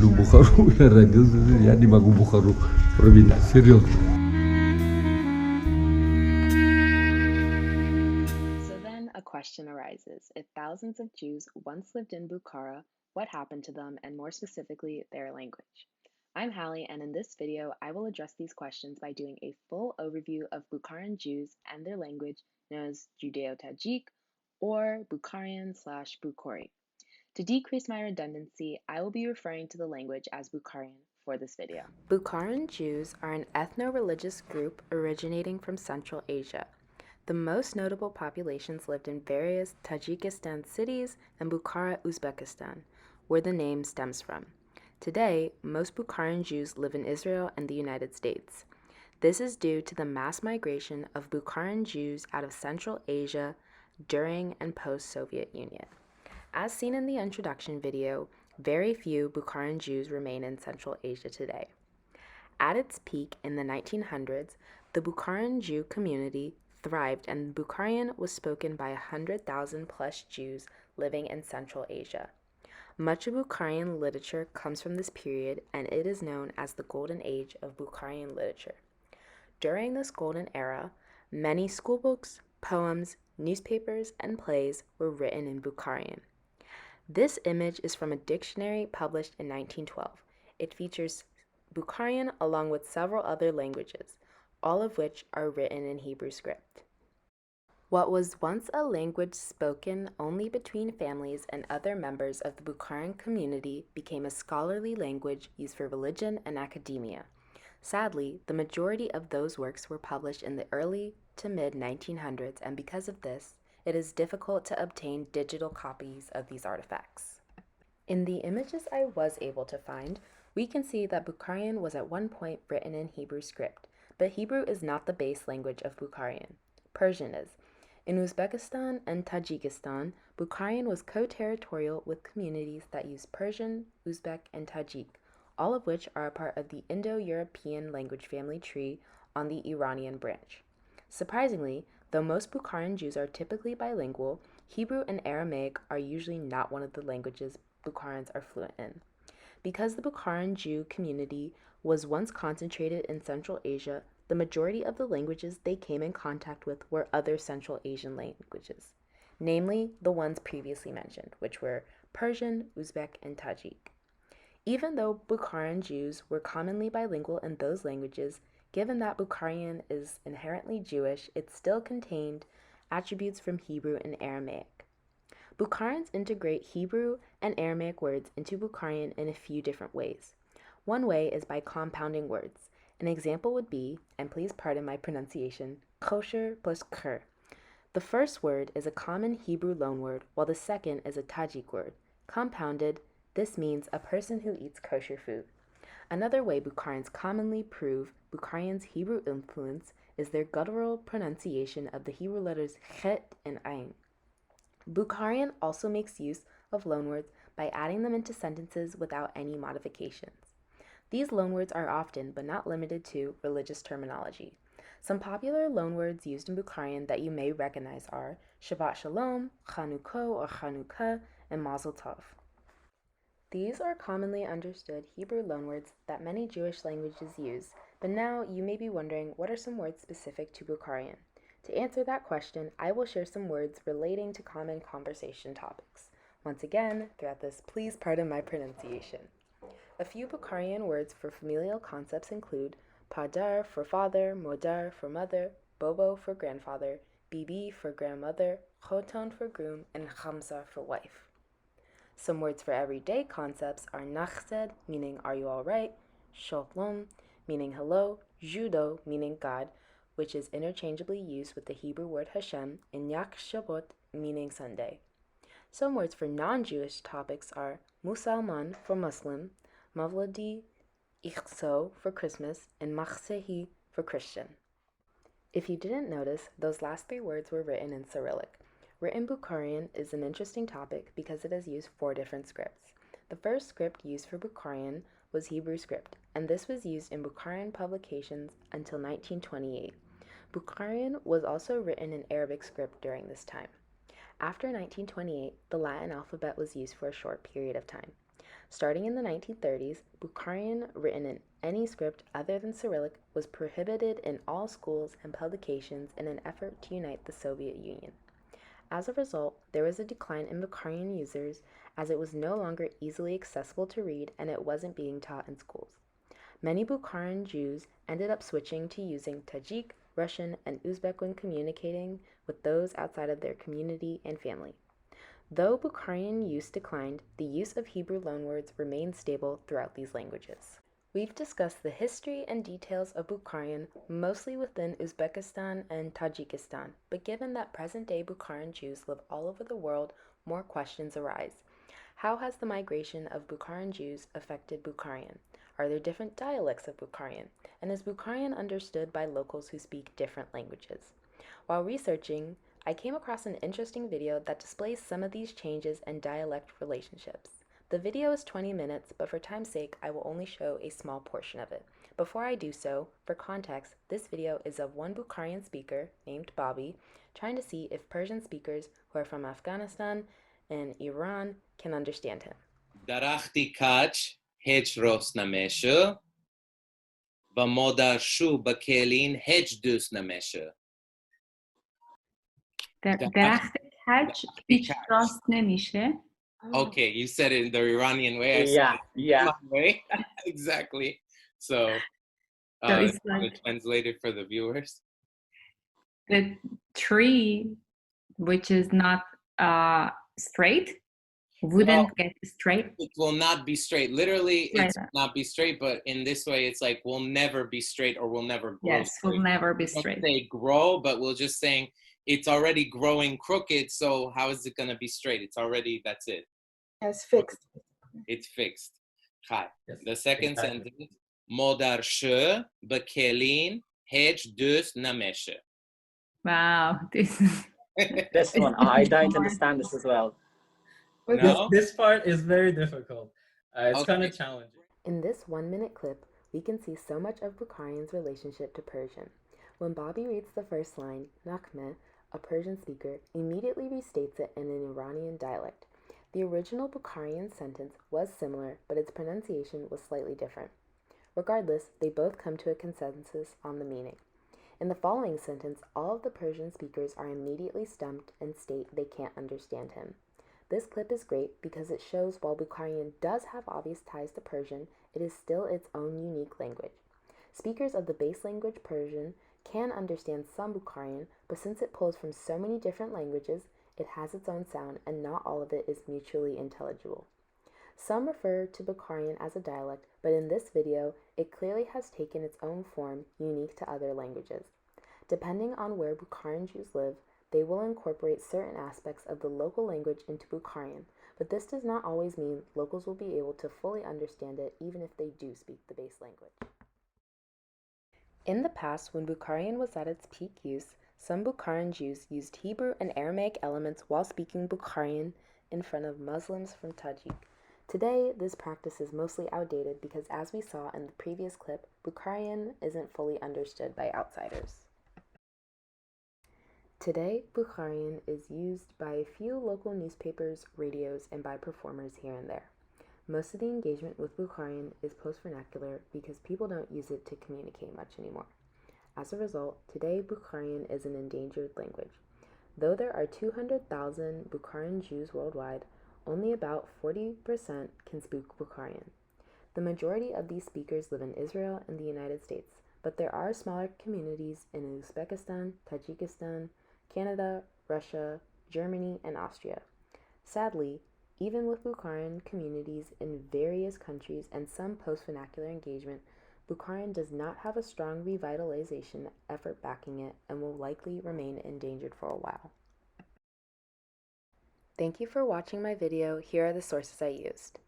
do Bukharu, yani magu Bukharu province, serious. So then a question arises. If thousands of Jews once lived in Bukhara, what happened to them, and more specifically, their language? I'm Hallie, and in this video, I will address these questions by doing a full overview of Bukharan Jews and their language known as Judeo-Tajik or Bukharian/Bukhari. To decrease my redundancy, I will be referring to the language as Bukharian for this video. Bukharan Jews are an ethno-religious group originating from Central Asia. The most notable populations lived in various Tajikistan cities and Bukhara, Uzbekistan, where the name stems from. Today, most Bukharan Jews live in Israel and the United States. This is due to the mass migration of Bukharan Jews out of Central Asia during and post-Soviet Union. As seen in the introduction video, very few Bukharan Jews remain in Central Asia today. At its peak in the 1900s, the Bukharan Jew community thrived and Bukharian was spoken by 100,000 plus Jews living in Central Asia. Much of Bukharian literature comes from this period, and it is known as the Golden Age of Bukharian literature. During this golden era, many schoolbooks, poems, newspapers, and plays were written in Bukharian. This image is from a dictionary published in 1912. It features Bukharian along with several other languages, all of which are written in Hebrew script. What was once a language spoken only between families and other members of the Bukharan community became a scholarly language used for religion and academia. Sadly, the majority of those works were published in the early to mid-1900s, and because of this, it is difficult to obtain digital copies of these artifacts. In the images I was able to find, we can see that Bukharian was at one point written in Hebrew script, but Hebrew is not the base language of Bukharian. Persian is. In Uzbekistan and Tajikistan, Bukharian was co-territorial with communities that use Persian, Uzbek, and Tajik, all of which are a part of the Indo-European language family tree on the Iranian branch. Surprisingly, though most Bukharan Jews are typically bilingual, Hebrew and Aramaic are usually not one of the languages Bukharans are fluent in. Because the Bukharan Jew community was once concentrated in Central Asia, the majority of the languages they came in contact with were other Central Asian languages, namely the ones previously mentioned, which were Persian, Uzbek, and Tajik. Even though Bukharan Jews were commonly bilingual in those languages, given that Bukharian is inherently Jewish, it still contained attributes from Hebrew and Aramaic. Bukharans integrate Hebrew and Aramaic words into Bukharian in a few different ways. One way is by compounding words. An example would be, and please pardon my pronunciation, kosher plus kur. The first word is a common Hebrew loanword, while the second is a Tajik word. Compounded, this means a person who eats kosher food. Another way Bukharans commonly prove Bukharians' Hebrew influence is their guttural pronunciation of the Hebrew letters chet and ayin. Bukharian also makes use of loanwords by adding them into sentences without any modifications. These loanwords are often, but not limited to, religious terminology. Some popular loanwords used in Bukharian that you may recognize are Shabbat Shalom, Chanukah or Chanukah, and Mazel Tov. These are commonly understood Hebrew loanwords that many Jewish languages use, but now you may be wondering what are some words specific to Bukharian. To answer that question, I will share some words relating to common conversation topics. Once again, throughout this, please pardon my pronunciation. A few Bukharian words for familial concepts include padar for father, modar for mother, bobo for grandfather, bibi for grandmother, hoton for groom, and hamsar for wife. Some words for everyday concepts are nachsed, meaning are you alright, shalom, meaning hello, judo, meaning God, which is interchangeably used with the Hebrew word Hashem, and yak shabbat, meaning Sunday. Some words for non-Jewish topics are musalman for Muslim, Mavladi Ichso for Christmas, and Machsehi for Christian. If you didn't notice, those last three words were written in Cyrillic. Written Bukharian is an interesting topic because it has used 4 different scripts. The first script used for Bukharian was Hebrew script, and this was used in Bukharian publications until 1928. Bukharian was also written in Arabic script during this time. After 1928, the Latin alphabet was used for a short period of time. Starting in the 1930s, Bukharian written in any script other than Cyrillic was prohibited in all schools and publications in an effort to unite the Soviet Union. As a result, there was a decline in Bukharian users as it was no longer easily accessible to read and it wasn't being taught in schools. Many Bukharan Jews ended up switching to using Tajik, Russian, and Uzbek when communicating with those outside of their community and family. Though Bukharian use declined, the use of Hebrew loanwords remained stable throughout these languages. We've discussed the history and details of Bukharian mostly within Uzbekistan and Tajikistan, but given that present-day Bukharan Jews live all over the world, more questions arise. How has the migration of Bukharan Jews affected Bukharian? Are there different dialects of Bukharian? And is Bukharian understood by locals who speak different languages? While researching, I came across an interesting video that displays some of these changes and dialect relationships. The video is 20 minutes, but for time's sake, I will only show a small portion of it. Before I do so, for context, this video is of one Bukharian speaker, named Bobby, trying to see if Persian speakers who are from Afghanistan and Iran can understand him. Darachti kach hech rosnameshu, ba modar shu bakelin hech dusnameshu. درخت کج هیچ راست نمیشه. Okay, you said it in the Iranian way. I Yeah, said it my way. Exactly. So it's like translate it for the viewers. the tree, which is not straight, wouldn't get straight. It will not be straight. Literally, Right. it's not be straight, but in this way, it's like will never be straight or will never grow. Yes, will never be Don't straight. say grow, but we're just saying it's already growing crooked, so how is it going to be straight? It's already, that's it. It's fixed. It's fixed. Hi. Yes, The second exactly. sentence, modar she bekelin hech dus nameshe. Wow, this This one, I don't understand this as well. No? This part is very difficult. It's Okay. kind of challenging. In this 1-minute clip, we can see so much of Bukharian's relationship to Persian. When Bobby reads the first line, Nakhmeh, a Persian speaker, immediately restates it in an Iranian dialect. The original Bukharian sentence was similar, but its pronunciation was slightly different. Regardless, they both come to a consensus on the meaning. In the following sentence, all of the Persian speakers are immediately stumped and state they can't understand him. This clip is great because it shows while Bukharian does have obvious ties to Persian, it is still its own unique language. Speakers of the base language Persian can understand some Bukharian, but since it pulls from so many different languages, it has its own sound and not all of it is mutually intelligible. Some refer to Bukharian as a dialect, but in this video, it clearly has taken its own form unique to other languages. Depending on where Bukharan Jews live, they will incorporate certain aspects of the local language into Bukharian, but this does not always mean locals will be able to fully understand it even if they do speak the base language. In the past, when Bukharian was at its peak use, some Bukharan Jews used Hebrew and Aramaic elements while speaking Bukharian in front of Muslims from Tajik. Today, this practice is mostly outdated because, as we saw in the previous clip, Bukharian isn't fully understood by outsiders. Today, Bukharian is used by a few local newspapers, radios, and by performers here and there. Most of the engagement with Bukharian is post-vernacular because people don't use it to communicate much anymore. As a result, today Bukharian is an endangered language. Though there are 200,000 Bukharan Jews worldwide, only about 40% can speak Bukharian. The majority of these speakers live in Israel and the United States, but there are smaller communities in Uzbekistan, Tajikistan, Canada, Russia, Germany, and Austria. Sadly, even with Bukharan communities in various countries and some post-vernacular engagement, Bukharian does not have a strong revitalization effort backing it and will likely remain endangered for a while. Thank you for watching my video. Here are the sources I used.